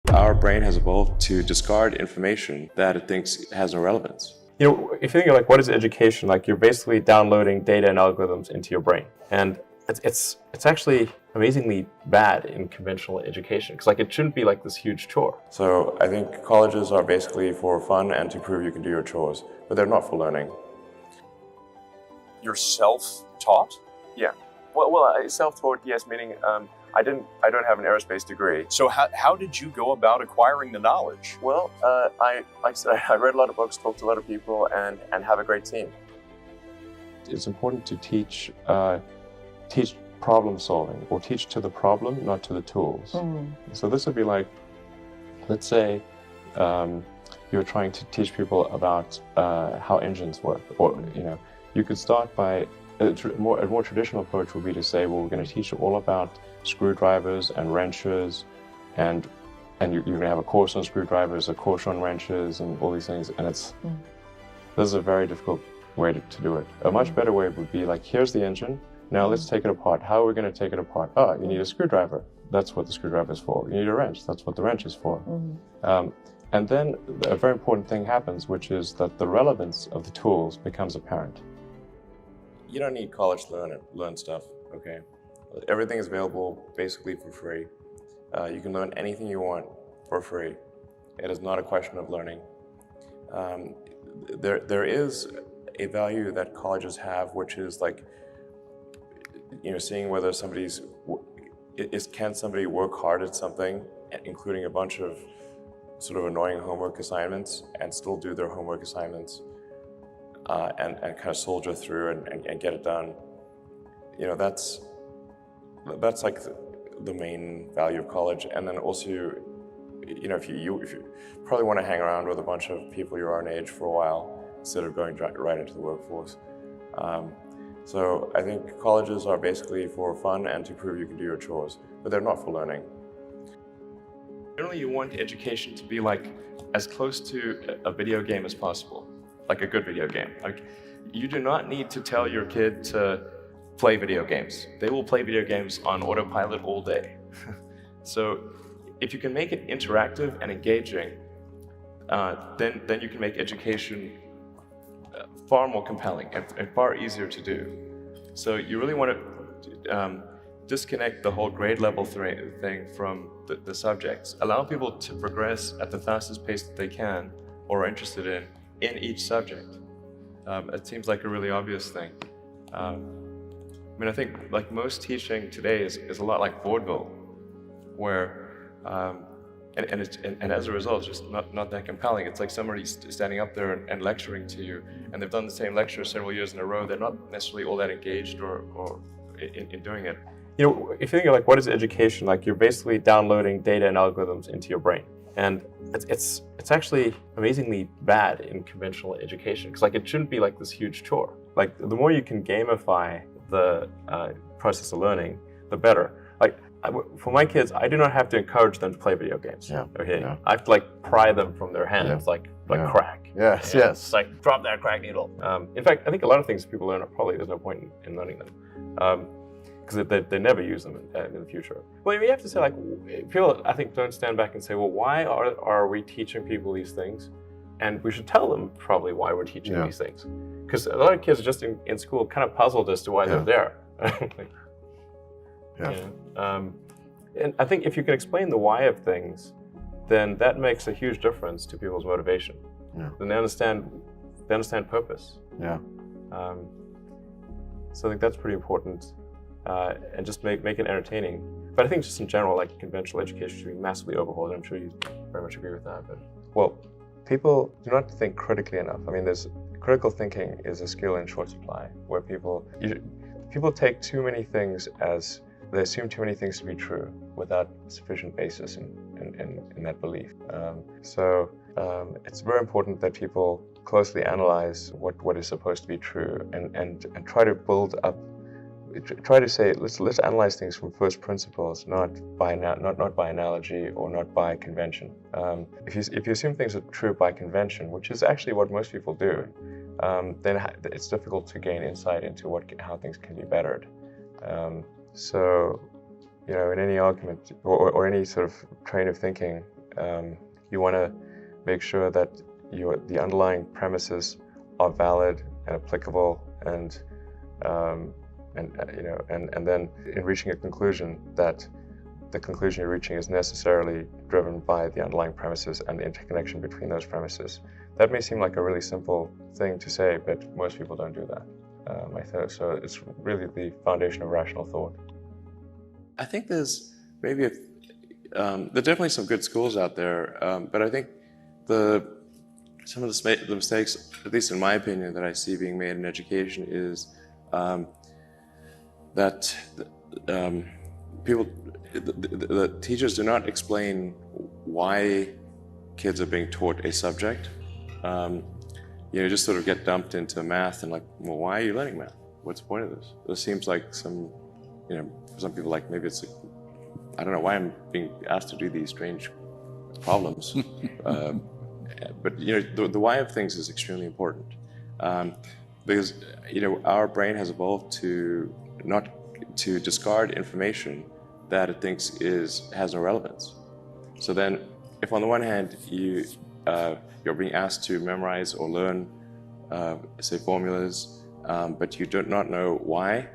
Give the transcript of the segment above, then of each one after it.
Our brain has evolved to discard information that it thinks has no relevance. You know, if you think of like what is education, like you're basically downloading data and algorithms into your brain, and it's actually amazingly bad in conventional education because like it shouldn't be like this huge chore. So I think colleges are basically for fun and to prove you can do your chores, but they're not for learning. You're self-taught? Yeah. Well, self-taught, yes, meaning I don't have an aerospace degree. So how did you go about acquiring the knowledge? Well, like I said, I read a lot of books, talked to a lot of people, and have a great team. It's important to teach problem solving, or teach to the problem, not to the tools. So this would be like, let's say you're trying to teach people about how engines work, or you could start by a more traditional approach would be to say, well, we're going to teach you all about screwdrivers and wrenches, and you're going to have a course on screwdrivers, a course on wrenches, and all these things. And this is a very difficult way to do it. A much better way would be like, here's the engine. Now let's take it apart. How are we going to take it apart? Oh, you need a screwdriver. That's what the screwdriver is for. You need a wrench. That's what the wrench is for. And then a very important thing happens, which is that the relevance of the tools becomes apparent. You don't need college to learn stuff, okay? Everything is available basically for free. You can learn anything you want for free. It is not a question of learning. There is a value that colleges have, which is like, seeing whether can somebody work hard at something, including a bunch of sort of annoying homework assignments, and still do their homework assignments, and kind of soldier through and get it done. That's like the main value of college. And then also, if you probably want to hang around with a bunch of people your own age for a while instead of going right into the workforce. So I think colleges are basically for fun and to prove you can do your chores, but they're not for learning. Generally, you want education to be like as close to a video game as possible, like a good video game. Like, you do not need to tell your kid to play video games. They will play video games on autopilot all day. So if you can make it interactive and engaging, then you can make education far more compelling and far easier to do. So you really want to disconnect the whole grade level thing from the subjects. Allow people to progress at the fastest pace that they can or are interested in each subject. It seems like a really obvious thing. I think like most teaching today is a lot like vaudeville, where and as a result, it's just not that compelling. It's like somebody standing up there and lecturing to you, and they've done the same lecture several years in a row. They're not necessarily all that engaged or in doing it. If you think of like what is education, like you're basically downloading data and algorithms into your brain, and it's actually amazingly bad in conventional education because like it shouldn't be like this huge chore. Like the more you can gamify the process of learning, the better. Like for my kids, I do not have to encourage them to play video games. Yeah. Okay. Yeah. I have to like pry them from their hands, like crack. Yes. Yeah? Yes. It's like drop that crack needle. In fact, I think a lot of things people learn probably there's no point in learning them because they never use them in the future. Well, you have to say like people I think don't stand back and say, well, why are we teaching people these things? And we should tell them probably why we're teaching these things. Because a lot of kids are just in school kind of puzzled as to why they're there. And I think if you can explain the why of things, then that makes a huge difference to people's motivation. Yeah. Then they understand purpose. Yeah. So I think that's pretty important. And just make it entertaining. But I think just in general, like conventional education should be massively overhauled. I'm sure you very much agree with that. But well, people do not think critically enough. I mean, critical thinking is a skill in short supply, where people take too many things they assume too many things to be true without sufficient basis in that belief. So it's very important that people closely analyze what is supposed to be true and try to build up. Try to say let's analyze things from first principles, not by analogy or not by convention. If you assume things are true by convention, which is actually what most people do, then it's difficult to gain insight into how things can be bettered. So, in any argument or any sort of train of thinking, You want to make sure that the underlying premises are valid and applicable, and then in reaching a conclusion, that the conclusion you're reaching is necessarily driven by the underlying premises and the interconnection between those premises. That may seem like a really simple thing to say, but most people don't do that. So it's really the foundation of rational thought. I think there's maybe there are definitely some good schools out there, but I think some of the mistakes, at least in my opinion, that I see being made in education is that the teachers do not explain why kids are being taught a subject. Just sort of get dumped into math and like, well, why are you learning math? What's the point of this? It seems like for some people, like maybe it's I don't know why I'm being asked to do these strange problems. But the why of things is extremely important, because our brain has evolved to discard information that it thinks has no relevance. So then, if on the one hand you're being asked to memorize or learn, say formulas, but you do not know why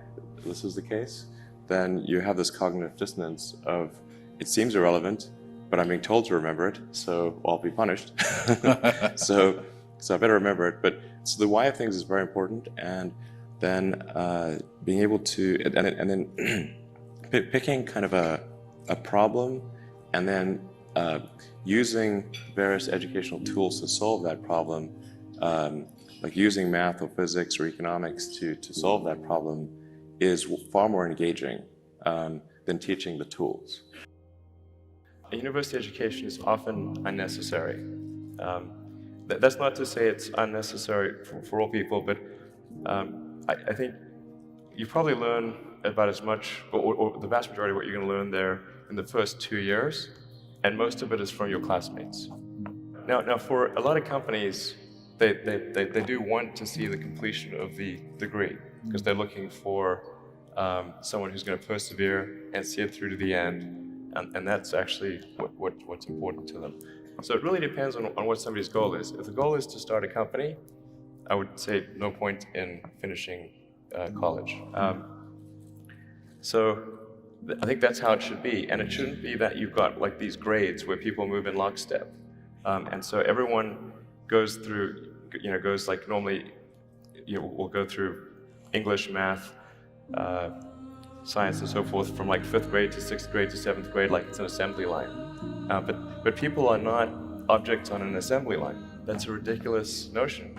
this is the case, then you have this cognitive dissonance of it seems irrelevant, but I'm being told to remember it, so I'll be punished. so I better remember it. So the why of things is very important, and then being able to, and then picking kind of a problem, and then using various educational tools to solve that problem, like using math or physics or economics to solve that problem, is far more engaging than teaching the tools. University education is often unnecessary. That's not to say it's unnecessary for all people, but I think you probably learn about as much, or the vast majority of what you're going to learn there in the first 2 years, and most of it is from your classmates. Now for a lot of companies, they do want to see the completion of the degree, because they're looking for someone who's going to persevere and see it through to the end. And that's actually what's important to them. So it really depends on what somebody's goal is. If the goal is to start a company, I would say no point in finishing college. So I think that's how it should be. And it shouldn't be that you've got like these grades where people move in lockstep. And so everyone goes through, goes like normally, we'll go through English, math, science and so forth from like 5th grade to 6th grade to 7th grade, like it's an assembly line. But people are not objects on an assembly line. That's a ridiculous notion.